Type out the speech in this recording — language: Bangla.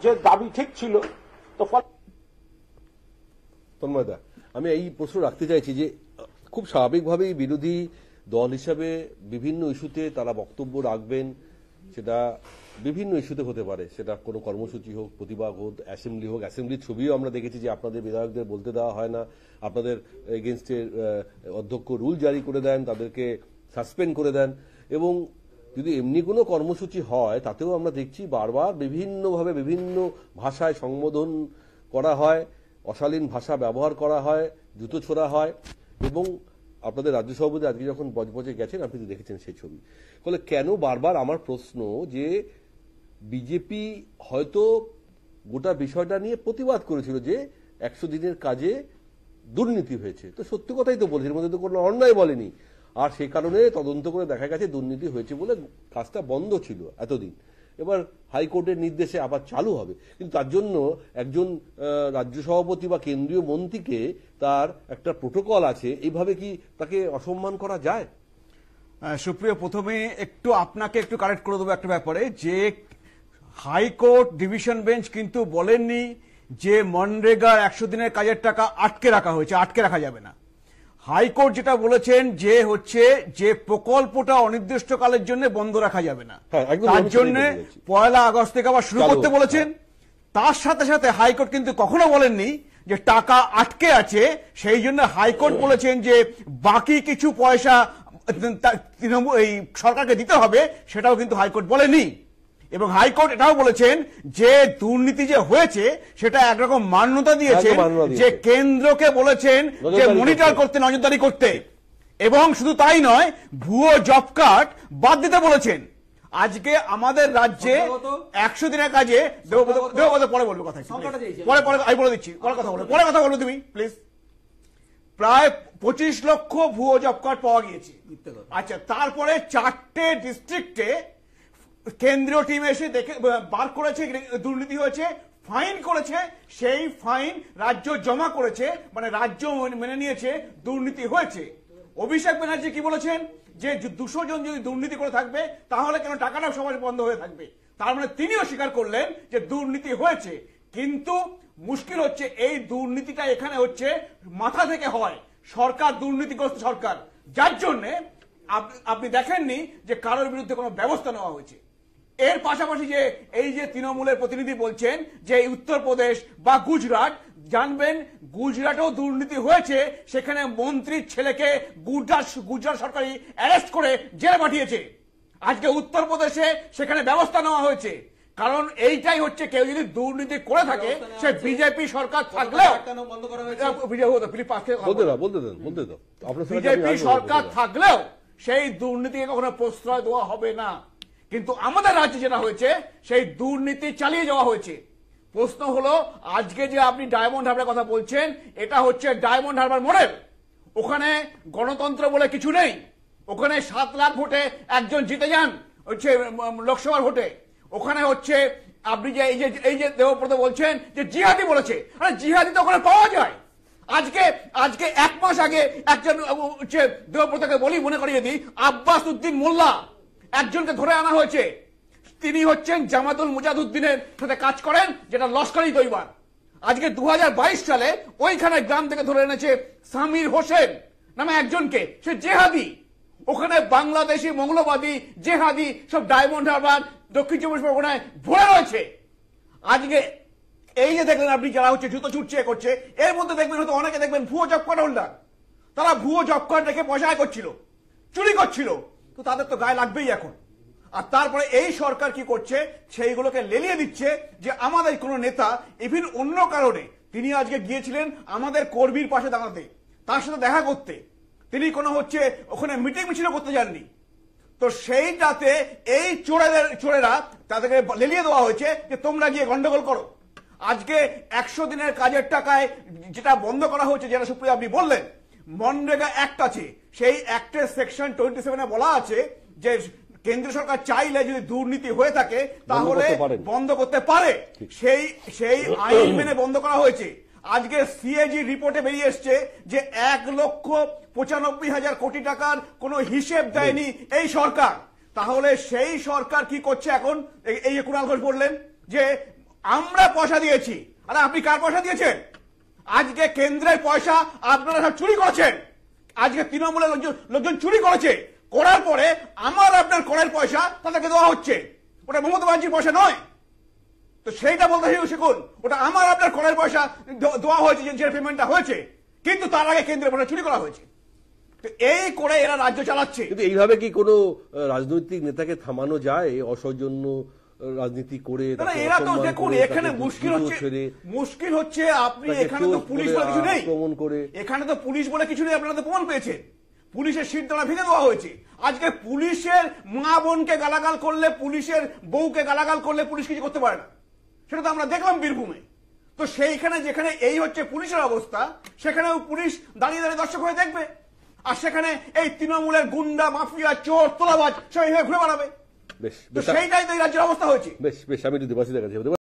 যে দাবি ঠিক ছিল। তো তন্ময়দা, আমি এই প্রশ্ন রাখতে চাইছি যে খুব স্বাভাবিকভাবেই বিরোধী দল হিসাবে বিভিন্ন ইস্যুতে তারা বক্তব্য রাখবেন, সেটা বিভিন্ন ইস্যুতে হতে পারে, সেটা কোনো কর্মসূচি হোক, প্রতিবাদ হোক, অ্যাসেম্বলি হোক। অ্যাসেম্বলির ছবিও আমরা দেখেছি যে আপনাদের বিধায়কদের বলতে দেওয়া হয় না, আপনাদের এগেনস্টে অধ্যক্ষ রুল জারি করে দেন, তাদেরকে সাসপেন্ড করে দেন। এবং যদি এমনি কোনো কর্মসূচি হয় তাতেও আমরা দেখছি বারবার বিভিন্নভাবে বিভিন্ন ভাষায় সম্বোধন করা হয়, অশালীন ভাষা ব্যবহার করা হয়, জুতো ছোড়া হয়। এবং আপনাদের রাজ্য সভাপতি আজকে যখন বজবজে গেছেন আপনি তো দেখেছেন সেই ছবি। ফলে কেন বারবার আমার প্রশ্ন যে বিজেপি হয়তো গোটা বিষয়টা নিয়ে প্রতিবাদ করেছিল যে 100 দিনের কাজে দুর্নীতি হয়েছে, তো সত্যি কথাই তো বলেছে, এর মধ্যে তো কোনো অন্যায় বলেনি। আর সেই কারণে তদন্ত করে দেখা গেছে দুর্নীতি হয়েছে বলে কাজটা বন্ধ ছিল এতদিন। এবার হাইকোর্টের নির্দেশে আবার চালু হবে, কিন্তু তার জন্য একজন রাজ্য সভাপতি বা কেন্দ্রীয় মন্ত্রীকে তার একটা প্রোটোকল আছে, এইভাবে কি তাকে অসম্মান করা যায়? সুপ্রিয়, প্রথমে আপনাকে একটু কারেক্ট করে দেবো একটা ব্যাপারে, যে হাইকোর্ট ডিভিশন বেঞ্চ কিন্তু বলেননি যে মনরেগার 100 দিনের কাজের টাকা আটকে রাখা হয়েছে, আটকে রাখা যাবে না। হাইকোর্ট যেটা বলেছেন যে হচ্ছে যে প্রকল্পটা অনির্দিষ্টকালের জন্য বন্ধ রাখা যাবে না, তার জন্য 1 আগস্ট থেকে আবার শুরু করতে বলেছেন। তার সাথে সাথে হাইকোর্ট কিন্তু কখনো বলেননি যে টাকা আটকে আছে, সেই জন্য হাইকোর্ট বলেছেন যে বাকি কিছু পয়সা এই সরকারকে দিতে হবে, সেটাও কিন্তু হাইকোর্ট বলেনি। এবং হাইকোর্ট এটাও বলেছেন যে দুর্নীতি যে হয়েছে সেটা একরকম মান্যতা দিয়েছেন, যে কেন্দ্রকে বলেছেন যে মনিটর করতে, নজরদারি করতে। এবং শুধু তাই নয়, ভুয়ো জব কার্ড বাদ দিতে বলেছেন। আজকে আমাদের রাজ্যে 100 দিনের কাজে পরে বলবো কথা, পরে আমি বলে দিচ্ছি, পরে কথা বলবো তুমি প্লিজ। প্রায় 25 লক্ষ ভুয়ো জব কার্ড পাওয়া গিয়েছে। আচ্ছা, তারপরে 4টে ডিস্ট্রিক্টে কেন্দ্রীয় টিম এসে দেখে বার করেছে দুর্নীতি হয়েছে, ফাইন করেছে, সেই ফাইন রাজ্য জমা করেছে, মানে রাজ্য মেনে নিয়েছে দুর্নীতি হয়েছে। অভিষেক ব্যানার্জি কি বলেছেন যে 200 জন যদি দুর্নীতি করে থাকবে তাহলে কেন টাকাটা সমাজ বন্ধ হয়ে থাকবে, তার মানে তিনিও স্বীকার করলেন যে দুর্নীতি হয়েছে। কিন্তু মুশকিল হচ্ছে এই দুর্নীতিটা এখানে হচ্ছে মাথা থেকে হয়, সরকার দুর্নীতিগ্রস্ত সরকার, যার জন্য আপনি দেখেননি যে কারোর বিরুদ্ধে কোনো ব্যবস্থা নেওয়া হয়েছে। এর পাশাপাশি যে এই যে তৃণমূলের প্রতিনিধি বলছেন যে উত্তরপ্রদেশ বা গুজরাট, জানবেন গুজরাটেও দুর্নীতি হয়েছে, সেখানে মন্ত্রীর ছেলেকে গুজরাট সরকারি অ্যারেস্ট করে জেলে পাঠিয়েছে। আজকে উত্তরপ্রদেশে সেখানে ব্যবস্থা নেওয়া হয়েছে, কারণ এইটাই হচ্ছে কেউ যদি দুর্নীতি করে থাকে সে বিজেপি সরকার থাকলেও, বিজেপি সরকার থাকলেও সেই দুর্নীতিকে কখনো প্রশ্রয় দেওয়া হবে না। কিন্তু আমাদের রাজ্যে যেটা হয়েছে সেই দুর্নীতি চালিয়ে যাওয়া হয়েছে। প্রশ্ন হলো আজকে যে আপনি ডায়মন্ড হারবার কথা বলছেন, এটা হচ্ছে ডায়মন্ড হারবার মডেল। ওখানে গণতন্ত্র বলে কিছু নেই, ওখানে 7 লাখ ভোটে একজন জিতে যান হচ্ছে লোকসভার ভোটে। ওখানে হচ্ছে আপনি যে এই যে দেবব্রত বলছেন যে জিহাদি বলেছে, আরে জিহাদি তো ওখানে পাওয়া যায়। আজকে 1 মাস আগে একজন হচ্ছে দেবব্রতকে বলি, মনে করিয়ে দিই, আব্বাস উদ্দিন মোল্লা একজনকে ধরে আনা হয়েছে। তিনি হচ্ছেন জামাতুল মুজাহিদিনের সাথে কাজ করেন, যেটা লস্করি তৈবার। আজকে 2022 সালে ওইখানে গ্রাম থেকে ধরে এনেছে সামির হোসেন নামে একজনকে, সে জেহাদি। ওখানে বাংলাদেশি মৌলবাদী জেহাদি সব ডায়মন্ড হারবার দক্ষিণ চব্বিশ পরগনায় ভরে রয়েছে। আজকে এই যে দেখলেন আপনি যারা হচ্ছে জুতো ছুটছে করছে, এর মধ্যে দেখবেন হয়তো অনেকে দেখবেন ভুয়ো জব কার্ড হোল্ডার, তারা ভুয়ো জব কার্ড রেখে পয়সা আয় করছিল, চুরি করছিল, তো তাদের তো গায়ে লাগবেই এখন। আর তারপরে এই সরকার কি করছে, সেইগুলোকে লেলিয়ে দিচ্ছে যে আমাদের কোন নেতা ইভিন অন্য কারণে তিনি আজকে গিয়েছিলেন আমাদের কর্মীর পাশে দাঁড়াতে, তার সাথে দেখা করতে, তিনি কোনো হচ্ছে ওখানে মিটিং মিছিল করতে যাননি। তো সেইটাতে এই চোরেরা তাদেরকে লেলিয়ে দেওয়া হয়েছে যে তোমরা গিয়ে গন্ডগোল করো। আজকে 100 দিনের কাজের টাকায় যেটা বন্ধ করা হয়েছে, যেটা সুপ্রিয়া আপনি বললেন, মনরেগা অ্যাক্ট আছে, সেই অ্যাক্টের সেকশন 27 বলা আছে যে কেন্দ্র সরকার চাইলে যদি দুর্নীতি হয়ে থাকে তাহলে বন্ধ করতে পারে, সেই আইন মেনে বন্ধ করা হয়েছে। আজকে সিএজি রিপোর্টে বেরিয়ে এসছে যে 1,95,000 কোটি টাকার কোনো হিসেব দেয়নি এই সরকার। তাহলে সেই সরকার কি করছে এখন? এই কুণাল ঘোষ বললেন যে আমরা পয়সা দিয়েছি। আরে আপনি কার পয়সা দিয়েছেন? আজকে কেন্দ্রের পয়সা আপনারা সব চুরি করেছেন। আজকে তৃণমূলের লোকজন চুরি করেছে, করার পরে আমার আপনার করের পয়সা তাদেরকে দেওয়া হচ্ছে। ওটা মমতা ব্যানার্জির পয়সা নয়, তো সেইটা বলতে শিখুন। ওটা আমার আপনার করের পয়সা দেওয়া হয়েছে, যে পেমেন্টটা হয়েছে, কিন্তু তার আগে কেন্দ্রের পয়সা চুরি করা হয়েছে। তো এই করে এরা রাজ্য চালাচ্ছে। কিন্তু এইভাবে কি কোনো রাজনৈতিক নেতাকে থামানো যায় এই অসৌজন্য রাজনীতি করে? এরা তো দেখুন, এখানে মুশকিল হচ্ছে আপনি এখানে তো পুলিশ বলে কিছু নেই, এখানে তো পুলিশ বলে কিছু নেই। আপনারা তো প্রমাণ পেয়েছেন, পুলিশের সিটদানা ভেঙে দেওয়া হয়েছে। আজকে পুলিশের মা বোনকে গালাগাল করলে, পুলিশের বউকে গালাগাল করলে পুলিশ কিছু করতে পারে না, সেটা তো আমরা দেখলাম বীরভূমে। তো সেইখানে যেখানে এই হচ্ছে পুলিশের অবস্থা, সেখানেও পুলিশ দাঁড়িয়ে দাঁড়িয়ে দর্শক হয়ে দেখবে, আর সেখানে এই তৃণমূলের গুন্ডা, মাফিয়া, চোর, তোলাবাজ সব এইভাবে ঘুরে বেড়াবে। বেশ, সেইটাই তো এই রাজ্যের অবস্থা হয়েছে। বেশ বেশ, আমি একটু দেবাশীদের কাছে